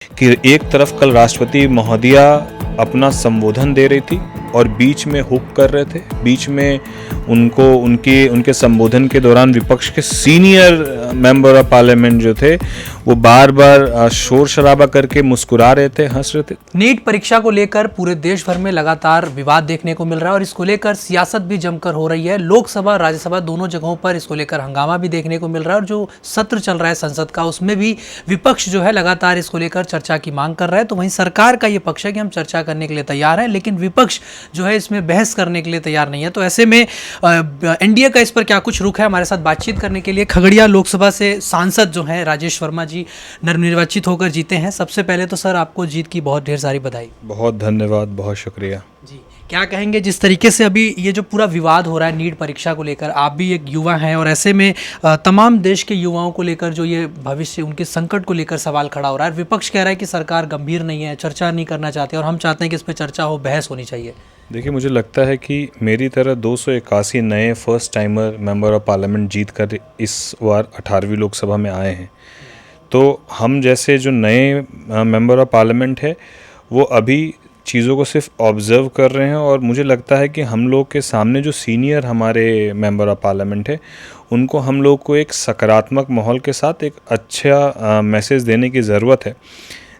कि एक तरफ कल राष्ट्रपति महोदया अपना संबोधन दे रही थी और बीच में हुक कर रहे थे, बीच में उनके संबोधन के दौरान विपक्ष के सीनियर मेंबर ऑफ पार्लियामेंट जो थे वो बार बार शोर शराबा करके मुस्कुरा रहे थे, हंस रहे थे। नीट परीक्षा को लेकर पूरे देश भर में लगातार विवाद देखने को मिल रहा है और इसको लेकर सियासत भी जमकर हो रही है। लोकसभा राज्यसभा दोनों जगहों पर इसको लेकर हंगामा भी देखने को मिल रहा है और जो सत्र चल रहा है संसद का उसमें भी विपक्ष जो है लगातार इसको लेकर चर्चा की मांग कर रहा है। तो वहीं सरकार का ये पक्ष है कि हम चर्चा करने के लिए तैयार हैं, लेकिन विपक्ष जो है इसमें बहस करने के लिए तैयार नहीं है। तो ऐसे में एनडीए का इस पर क्या कुछ रुख है, हमारे साथ बातचीत करने के लिए खगड़िया लोकसभा से सांसद जो है राजेश वर्मा जी नवनिर्वाचित होकर जीते हैं। सबसे पहले तो सर आपको जीत की बहुत ढेर सारी बधाई। बहुत धन्यवाद, बहुत शुक्रिया जी। क्या कहेंगे जिस तरीके से अभी ये जो पूरा विवाद हो रहा है नीट परीक्षा को लेकर, आप भी एक युवा हैं और ऐसे में तमाम देश के युवाओं को लेकर जो ये भविष्य उनके संकट को लेकर सवाल खड़ा हो रहा है, विपक्ष कह रहा है कि सरकार गंभीर नहीं है, चर्चा नहीं करना चाहते और हम चाहते हैं कि इस पर चर्चा हो, बहस होनी चाहिए। देखिए, मुझे लगता है कि मेरी तरह 281 नए first timer member of parliament जीत कर इस बार 18वीं लोकसभा में आए हैं। तो हम जैसे जो नए मेंबर ऑफ पार्लियामेंट है वो अभी चीज़ों को सिर्फ ऑब्ज़र्व कर रहे हैं और मुझे लगता है कि हम लोग के सामने जो सीनियर हमारे मेंबर ऑफ पार्लियामेंट है उनको हम लोग को एक सकारात्मक माहौल के साथ एक अच्छा मैसेज देने की ज़रूरत है।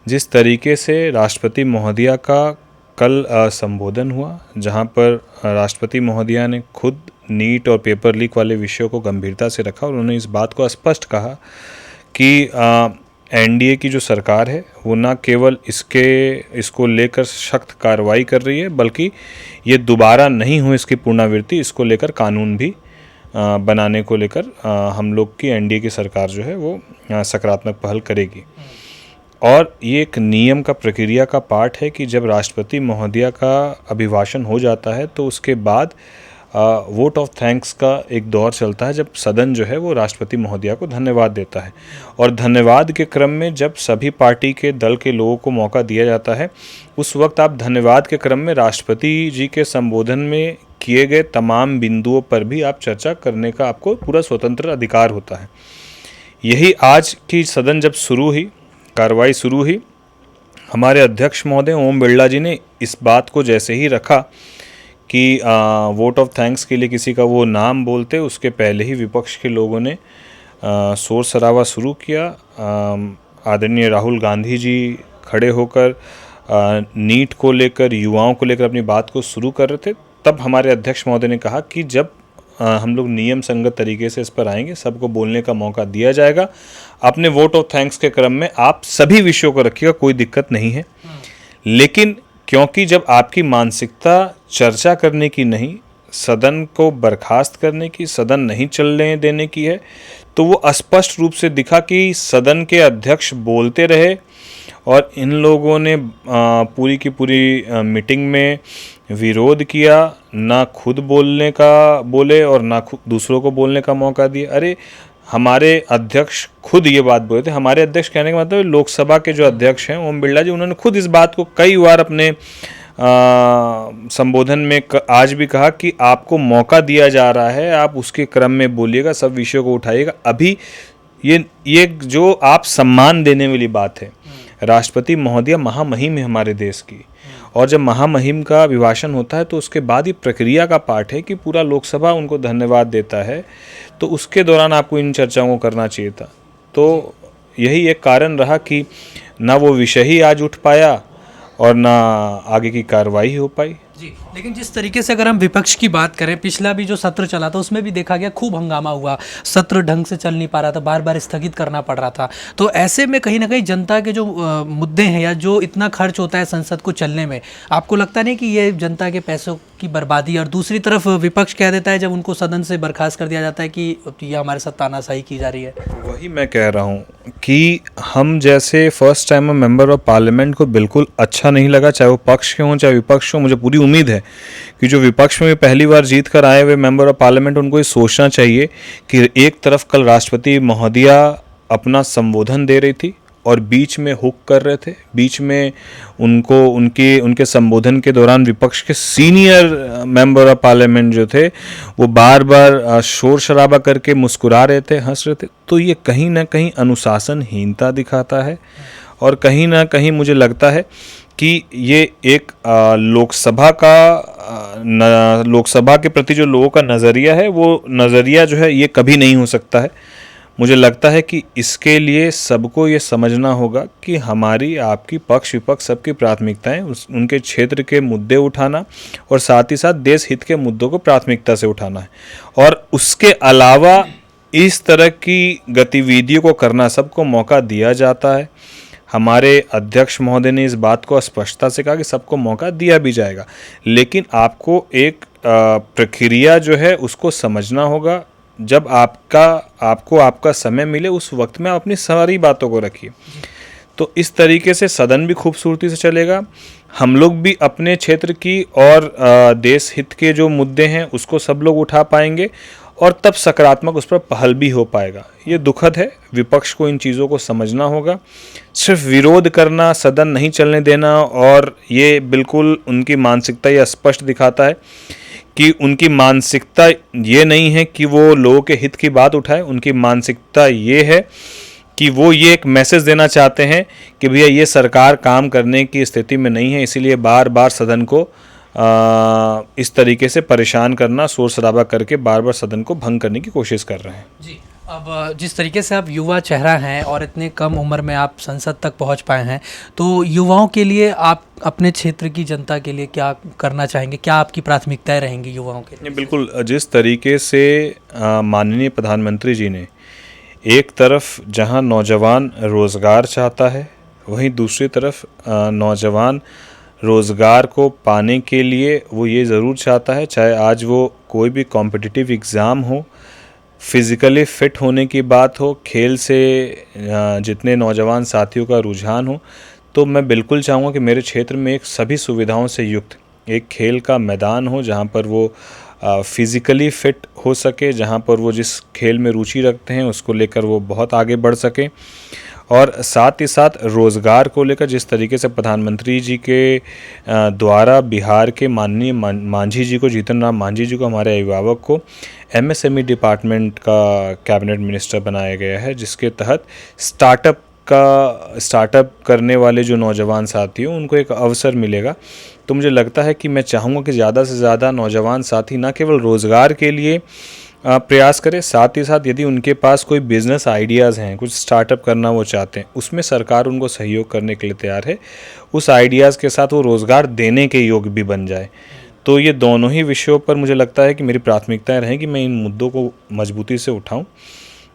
जिस तरीके से राष्ट्रपति महोदया का कल संबोधन हुआ, जहां पर राष्ट्रपति महोदया ने खुद नीट और पेपर लीक वाले विषयों को गंभीरता से रखा और उन्होंने इस बात को स्पष्ट कहा कि एनडीए की जो सरकार है वो ना केवल इसको लेकर सख्त कार्रवाई कर रही है, बल्कि ये दोबारा नहीं हो इसकी पुनरावृत्ति, इसको लेकर कानून भी बनाने को लेकर हम लोग की एनडीए की सरकार जो है वो सकारात्मक पहल करेगी। और ये एक नियम का प्रक्रिया का पार्ट है कि जब राष्ट्रपति महोदया का अभिभाषण हो जाता है तो उसके बाद वोट ऑफ थैंक्स का एक दौर चलता है, जब सदन जो है वो राष्ट्रपति महोदया को धन्यवाद देता है। और धन्यवाद के क्रम में जब सभी पार्टी के दल के लोगों को मौका दिया जाता है, उस वक्त आप धन्यवाद के क्रम में राष्ट्रपति जी के संबोधन में किए गए तमाम बिंदुओं पर भी आप चर्चा करने का आपको पूरा स्वतंत्र अधिकार होता है। यही आज की सदन जब कार्रवाई शुरू हुई, हमारे अध्यक्ष महोदय ओम बिरला जी ने इस बात को जैसे ही रखा कि वोट ऑफ थैंक्स के लिए किसी का वो नाम बोलते, उसके पहले ही विपक्ष के लोगों ने शोर शराबा शुरू किया। आदरणीय राहुल गांधी जी खड़े होकर नीट को लेकर, युवाओं को लेकर अपनी बात को शुरू कर रहे थे। तब हमारे अध्यक्ष महोदय ने कहा कि जब हम लोग नियम संगत तरीके से इस पर आएंगे, सबको बोलने का मौका दिया जाएगा। अपने वोट ऑफ थैंक्स के क्रम में आप सभी विषयों को रखिएगा, कोई दिक्कत नहीं है। लेकिन क्योंकि जब आपकी मानसिकता चर्चा करने की नहीं, सदन को बर्खास्त करने की, सदन नहीं चलने देने की है, तो वो स्पष्ट रूप से दिखा कि सदन के अध्यक्ष बोलते रहे और इन लोगों ने पूरी की पूरी मीटिंग में विरोध किया, ना खुद बोले और ना दूसरों को बोलने का मौका दिया। अरे हमारे अध्यक्ष खुद ये बात बोले थे। हमारे अध्यक्ष कहने का मतलब लोकसभा के जो अध्यक्ष हैं ओम बिरला जी, उन्होंने खुद इस बात को कई बार अपने संबोधन में आज भी कहा कि आपको मौका दिया जा रहा है, आप उसके क्रम में बोलिएगा, सब विषयों को उठाइएगा। अभी ये जो आप सम्मान देने वाली बात है, राष्ट्रपति महोदया महामहिम है हमारे देश की, और जब महामहिम का अभिभाषण होता है तो उसके बाद ही प्रक्रिया का पार्ट है कि पूरा लोकसभा उनको धन्यवाद देता है, तो उसके दौरान आपको इन चर्चाओं को करना चाहिए था। तो यही एक कारण रहा कि ना वो विषय ही आज उठ पाया और ना आगे की कार्रवाई हो पाई। जी, लेकिन जिस तरीके से अगर हम विपक्ष की बात करें, पिछला भी जो सत्र चला था उसमें भी देखा गया खूब हंगामा हुआ, सत्र ढंग से चल नहीं पा रहा था, बार बार स्थगित करना पड़ रहा था। तो ऐसे में कहीं ना कहीं जनता के जो मुद्दे हैं या जो इतना खर्च होता है संसद को चलने में, आपको लगता नहीं कि ये जनता के पैसों की बर्बादी? और दूसरी तरफ विपक्ष कह देता है जब उनको सदन से बर्खास्त कर दिया जाता है कि ये हमारे साथ तानाशाही की जा रही है। वही मैं कह रहा हूँ कि हम जैसे first time member of parliament को बिल्कुल अच्छा नहीं लगा, चाहे वो पक्ष के हों चाहे विपक्ष हो। मुझे पूरी उम्मीद है कि जो विपक्ष में पहली बार जीत कर आए हुए मेंबर ऑफ पार्लियामेंट, उनको ये सोचना चाहिए कि एक तरफ कल राष्ट्रपति महोदया अपना संबोधन दे रही थी और बीच में हुक कर रहे थे, बीच में उनके संबोधन के दौरान विपक्ष के सीनियर मेंबर ऑफ पार्लियामेंट जो थे वो बार बार शोर शराबा करके मुस्कुरा रहे थे, हंस रहे थे। तो ये कहीं ना कहीं अनुशासनहीनता दिखाता है और कहीं ना कहीं मुझे लगता है कि ये एक लोकसभा के प्रति जो लोगों का नज़रिया है, वो नज़रिया जो है ये कभी नहीं हो सकता है। मुझे लगता है कि इसके लिए सबको ये समझना होगा कि हमारी आपकी पक्ष विपक्ष सबकी प्राथमिकताएं उनके क्षेत्र के मुद्दे उठाना और साथ ही साथ देश हित के मुद्दों को प्राथमिकता से उठाना है। और उसके अलावा इस तरह की गतिविधियों को करना सबको मौका दिया जाता है। हमारे अध्यक्ष महोदय ने इस बात को स्पष्टता से कहा कि सबको मौका दिया भी जाएगा, लेकिन आपको एक प्रक्रिया जो है उसको समझना होगा। जब आपको आपका समय मिले उस वक्त में आप अपनी सारी बातों को रखिए। तो इस तरीके से सदन भी खूबसूरती से चलेगा, हम लोग भी अपने क्षेत्र की और देश हित के जो मुद्दे हैं उसको सब लोग उठा पाएंगे और तब सकारात्मक उस पर पहल भी हो पाएगा। ये दुखद है, विपक्ष को इन चीज़ों को समझना होगा। सिर्फ विरोध करना, सदन नहीं चलने देना, और ये बिल्कुल उनकी मानसिकता ये स्पष्ट दिखाता है कि उनकी मानसिकता ये नहीं है कि वो लोगों के हित की बात उठाए। उनकी मानसिकता ये है कि वो ये एक मैसेज देना चाहते हैं कि भैया ये सरकार काम करने की स्थिति में नहीं है, इसीलिए बार बार सदन को इस तरीके से परेशान करना, शोर शराबा करके बार बार सदन को भंग करने की कोशिश कर रहे हैं। जी, अब जिस तरीके से आप युवा चेहरा हैं और इतने कम उम्र में आप संसद तक पहुंच पाए हैं, तो युवाओं के लिए आप अपने क्षेत्र की जनता के लिए क्या करना चाहेंगे? क्या आपकी प्राथमिकताएं रहेंगी युवाओं के लिए? बिल्कुल, जिस तरीके से माननीय प्रधानमंत्री जी ने एक तरफ जहां नौजवान रोज़गार चाहता है, वहीं दूसरी तरफ नौजवान रोज़गार को पाने के लिए वो ये ज़रूर चाहता है, चाहे आज वो कोई भी कॉम्पिटिटिव एग्ज़ाम हो, फिज़िकली फ़िट होने की बात हो, खेल से जितने नौजवान साथियों का रुझान हो, तो मैं बिल्कुल चाहूँगा कि मेरे क्षेत्र में एक सभी सुविधाओं से युक्त एक खेल का मैदान हो, जहाँ पर वो फिज़िकली फ़िट हो सके, जहाँ पर वो जिस खेल में रुचि रखते हैं उसको लेकर वो बहुत आगे बढ़ सकें। और साथ ही साथ रोज़गार को लेकर जिस तरीके से प्रधानमंत्री जी के द्वारा बिहार के माननीय मांझी जी को, जीतन राम मांझी जी को, हमारे अभिभावक को एमएसएमई डिपार्टमेंट का कैबिनेट मिनिस्टर बनाया गया है, जिसके तहत स्टार्टअप करने वाले जो नौजवान साथी हैं उनको एक अवसर मिलेगा। तो मुझे लगता है कि मैं चाहूँगा कि ज़्यादा से ज़्यादा नौजवान साथी न केवल रोज़गार के लिए प्रयास करें, साथ ही साथ यदि उनके पास कोई बिज़नेस आइडियाज़ हैं, कुछ स्टार्टअप करना वो चाहते हैं, उसमें सरकार उनको सहयोग करने के लिए तैयार है। उस आइडियाज़ के साथ वो रोज़गार देने के योग्य भी बन जाए। तो ये दोनों ही विषयों पर मुझे लगता है कि मेरी प्राथमिकताएं रहें कि मैं इन मुद्दों को मजबूती से उठाऊं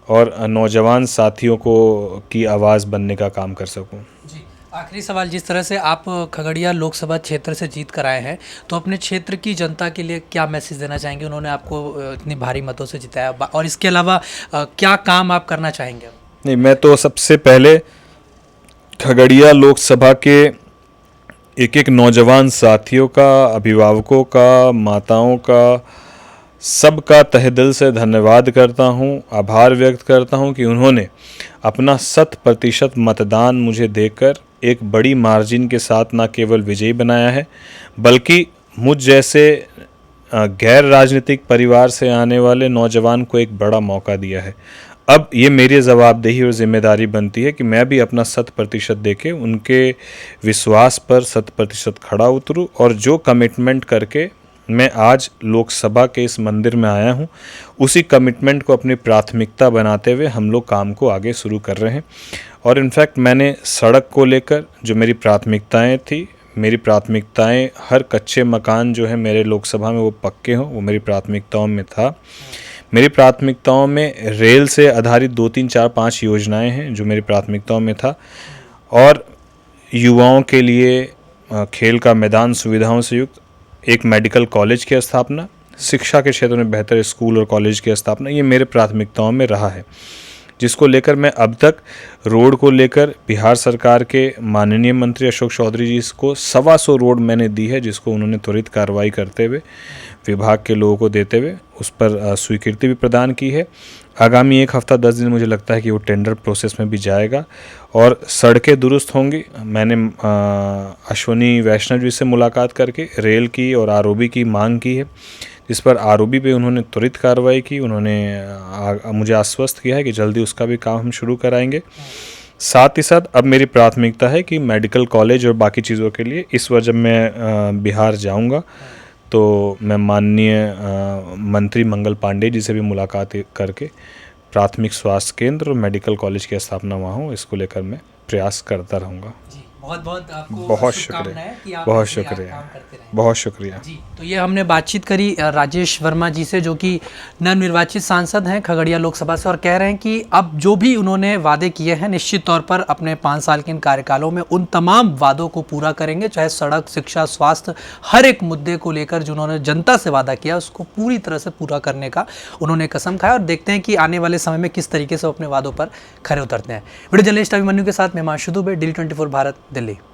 और नौजवान साथियों को की आवाज़ बनने का काम कर सकूं। जी, आखिरी सवाल, जिस तरह से आप खगड़िया लोकसभा क्षेत्र से जीत कर आए हैं, तो अपने क्षेत्र की जनता के लिए क्या मैसेज देना चाहेंगे? उन्होंने आपको इतनी भारी मतों से जिताया, और इसके अलावा क्या काम आप करना चाहेंगे? नहीं, मैं तो सबसे पहले खगड़िया लोकसभा के एक एक नौजवान साथियों का, अभिभावकों का, माताओं का, सबका तहे दिल से धन्यवाद करता हूं, आभार व्यक्त करता हूं कि उन्होंने अपना 100% मतदान मुझे देकर एक बड़ी मार्जिन के साथ न केवल विजयी बनाया है, बल्कि मुझ जैसे गैर राजनीतिक परिवार से आने वाले नौजवान को एक बड़ा मौका दिया है। अब ये मेरी जवाबदेही और जिम्मेदारी बनती है कि मैं भी अपना 100% देके उनके विश्वास पर 100% खड़ा उतरूँ, और जो कमिटमेंट करके मैं आज लोकसभा के इस मंदिर में आया हूँ, उसी कमिटमेंट को अपनी प्राथमिकता बनाते हुए हम लोग काम को आगे शुरू कर रहे हैं। और इनफैक्ट मैंने सड़क को लेकर जो मेरी प्राथमिकताएं थी, मेरी प्राथमिकताएं हर कच्चे मकान जो है मेरे लोकसभा में वो पक्के हों, वो मेरी प्राथमिकताओं में था। मेरी प्राथमिकताओं में रेल से आधारित 2, 3, 4, 5 योजनाएं हैं जो मेरी प्राथमिकताओं में था, और युवाओं के लिए खेल का मैदान सुविधाओं से युक्त एक मेडिकल कॉलेज की स्थापना, शिक्षा के क्षेत्र में बेहतर स्कूल और कॉलेज की स्थापना, ये मेरे प्राथमिकताओं में रहा है, जिसको लेकर मैं अब तक रोड को लेकर बिहार सरकार के माननीय मंत्री अशोक चौधरी जी को 125 रोड मैंने दी है, जिसको उन्होंने त्वरित कार्रवाई करते हुए विभाग के लोगों को देते हुए उस पर स्वीकृति भी प्रदान की है। आगामी 1 हफ्ता 10 दिन मुझे लगता है कि वो टेंडर प्रोसेस में भी जाएगा और सड़कें दुरुस्त होंगी। मैंने अश्वनी वैष्णव जी से मुलाकात करके रेल की और आरओबी की मांग की है, जिस पर आरओबी पे उन्होंने त्वरित कार्रवाई की। उन्होंने मुझे आश्वस्त किया है कि जल्दी उसका भी काम हम शुरू कराएंगे। साथ ही साथ अब मेरी प्राथमिकता है कि मेडिकल कॉलेज और बाकी चीज़ों के लिए इस बार जब मैं बिहार जाऊंगा तो मैं माननीय मंत्री मंगल पांडे जी से भी मुलाकात करके प्राथमिक स्वास्थ्य केंद्र और मेडिकल कॉलेज की स्थापना वहाँ हो, इसको लेकर मैं प्रयास करता रहूँगा। बहुत बहुत आपको बहुत शुभकामनाएं कि आप बहुत ऐसे ही शुक्रिया, काम करते रहें। बहुत शुक्रिया। जी, तो ये हमने बातचीत करी राजेश वर्मा जी से, जो कि नवनिर्वाचित सांसद हैं खगड़िया लोकसभा से, और कह रहे हैं कि अब जो भी उन्होंने वादे किए हैं निश्चित तौर पर अपने 5 साल के इन कार्यकालों में उन तमाम वादों को पूरा करेंगे, चाहे सड़क, शिक्षा, स्वास्थ्य, हर एक मुद्दे को लेकर जो उन्होंने जनता से वादा किया उसको पूरी तरह से पूरा करने का उन्होंने कसम खाया। और देखते हैं कि आने वाले समय में किस तरीके से वो अपने वादों पर खरे उतरते हैं। वीडियो जर्नलिस्ट अभिमन्यु के साथ मैं हिमांशु दुबे, DD24 भारत, दिल्ली।